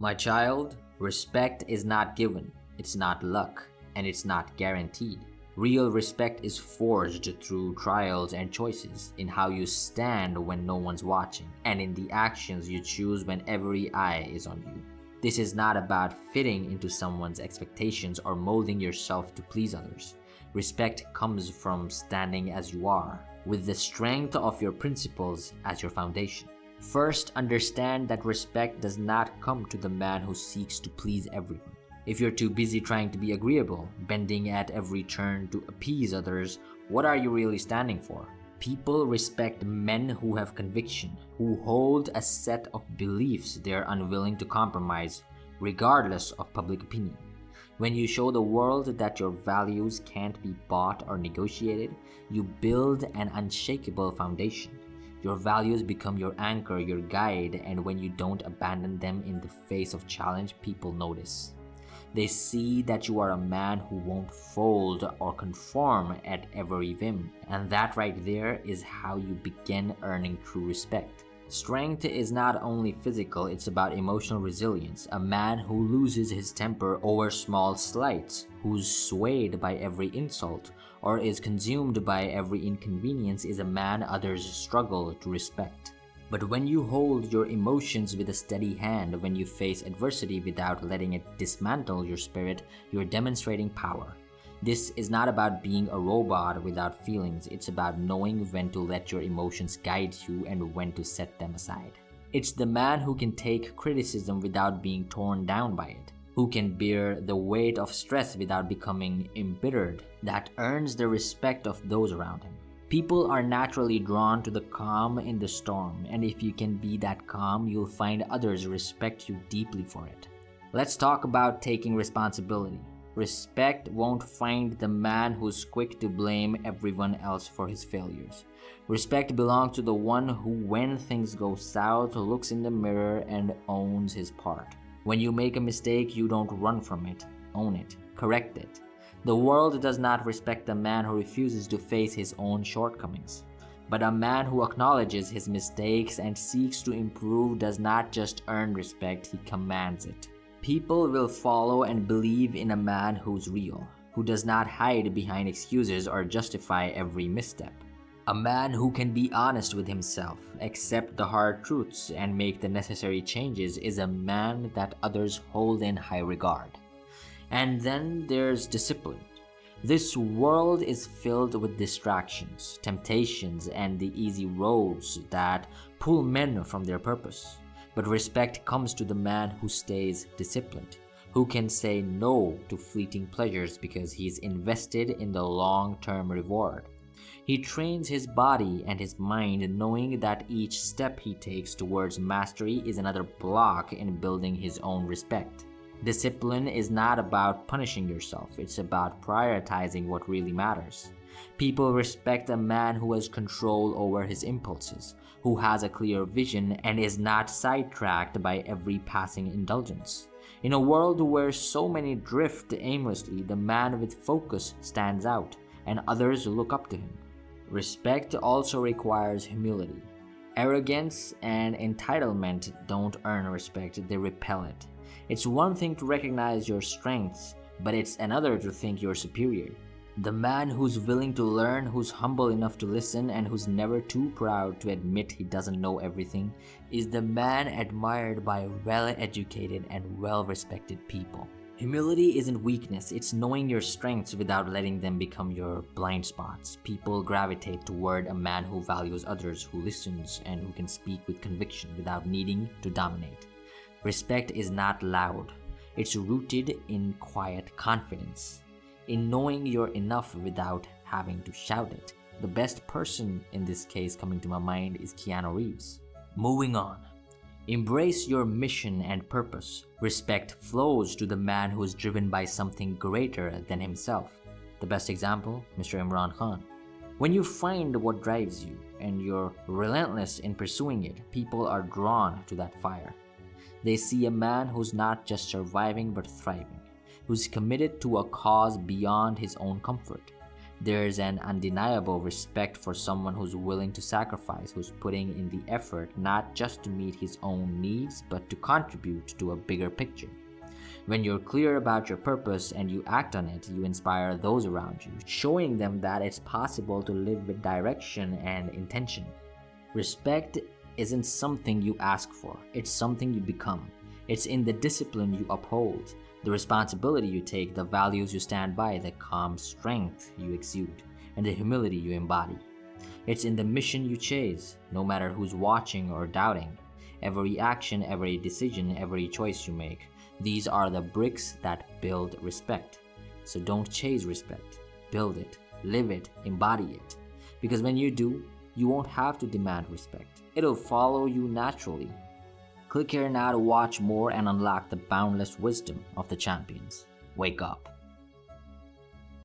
My child, respect is not given, it's not luck, and it's not guaranteed. Real respect is forged through trials and choices, in how you stand when no one's watching, and in the actions you choose when every eye is on you. This is not about fitting into someone's expectations or molding yourself to please others. Respect comes from standing as you are, with the strength of your principles as your foundation. First, understand that respect does not come to the man who seeks to please everyone. If you're too busy trying to be agreeable, bending at every turn to appease others, what are you really standing for? People respect men who have conviction, who hold a set of beliefs they are unwilling to compromise, regardless of public opinion. When you show the world that your values can't be bought or negotiated, you build an unshakable foundation. Your values become your anchor, your guide, and when you don't abandon them in the face of challenge, people notice. They see that you are a man who won't fold or conform at every whim, and that right there is how you begin earning true respect. Strength is not only physical, it's about emotional resilience. A man who loses his temper over small slights, who's swayed by every insult, or is consumed by every inconvenience is a man others struggle to respect. But when you hold your emotions with a steady hand, when you face adversity without letting it dismantle your spirit, you're demonstrating power. This is not about being a robot without feelings, it's about knowing when to let your emotions guide you and when to set them aside. It's the man who can take criticism without being torn down by it, who can bear the weight of stress without becoming embittered, that earns the respect of those around him. People are naturally drawn to the calm in the storm, and if you can be that calm, you'll find others respect you deeply for it. Let's talk about taking responsibility. Respect won't find the man who's quick to blame everyone else for his failures. Respect belongs to the one who, when things go south, looks in the mirror and owns his part. When you make a mistake, you don't run from it. Own it. Correct it. The world does not respect a man who refuses to face his own shortcomings. But a man who acknowledges his mistakes and seeks to improve does not just earn respect, he commands it. People will follow and believe in a man who's real, who does not hide behind excuses or justify every misstep. A man who can be honest with himself, accept the hard truths, and make the necessary changes is a man that others hold in high regard. And then there's discipline. This world is filled with distractions, temptations, and the easy roads that pull men from their purpose. But respect comes to the man who stays disciplined, who can say no to fleeting pleasures because he's invested in the long-term reward. He trains his body and his mind, knowing that each step he takes towards mastery is another block in building his own respect. Discipline is not about punishing yourself, it's about prioritizing what really matters. People respect a man who has control over his impulses, who has a clear vision and is not sidetracked by every passing indulgence. In a world where so many drift aimlessly, the man with focus stands out, and others look up to him. Respect also requires humility. Arrogance and entitlement don't earn respect, they repel it. It's one thing to recognize your strengths, but it's another to think you're superior. The man who's willing to learn, who's humble enough to listen, and who's never too proud to admit he doesn't know everything is the man admired by well-educated and well-respected people. Humility isn't weakness, it's knowing your strengths without letting them become your blind spots. People gravitate toward a man who values others, who listens, and who can speak with conviction without needing to dominate. Respect is not loud, it's rooted in quiet confidence, in knowing you're enough without having to shout it. The best person in this case coming to my mind is Keanu Reeves. Moving on. Embrace your mission and purpose. Respect flows to the man who is driven by something greater than himself. The best example, Mr. Imran Khan. When you find what drives you and you're relentless in pursuing it, people are drawn to that fire. They see a man who's not just surviving but thriving, who's committed to a cause beyond his own comfort. There's an undeniable respect for someone who's willing to sacrifice, who's putting in the effort not just to meet his own needs, but to contribute to a bigger picture. When you're clear about your purpose and you act on it, you inspire those around you, showing them that it's possible to live with direction and intention. Respect isn't something you ask for, it's something you become. It's in the discipline you uphold, the responsibility you take, the values you stand by, the calm strength you exude, and the humility you embody. It's in the mission you chase, no matter who's watching or doubting. Every action, every decision, every choice you make, these are the bricks that build respect. So don't chase respect, build it, live it, embody it. Because when you do, you won't have to demand respect. It'll follow you naturally. Click here now to watch more and unlock the boundless wisdom of the champions. Wake up.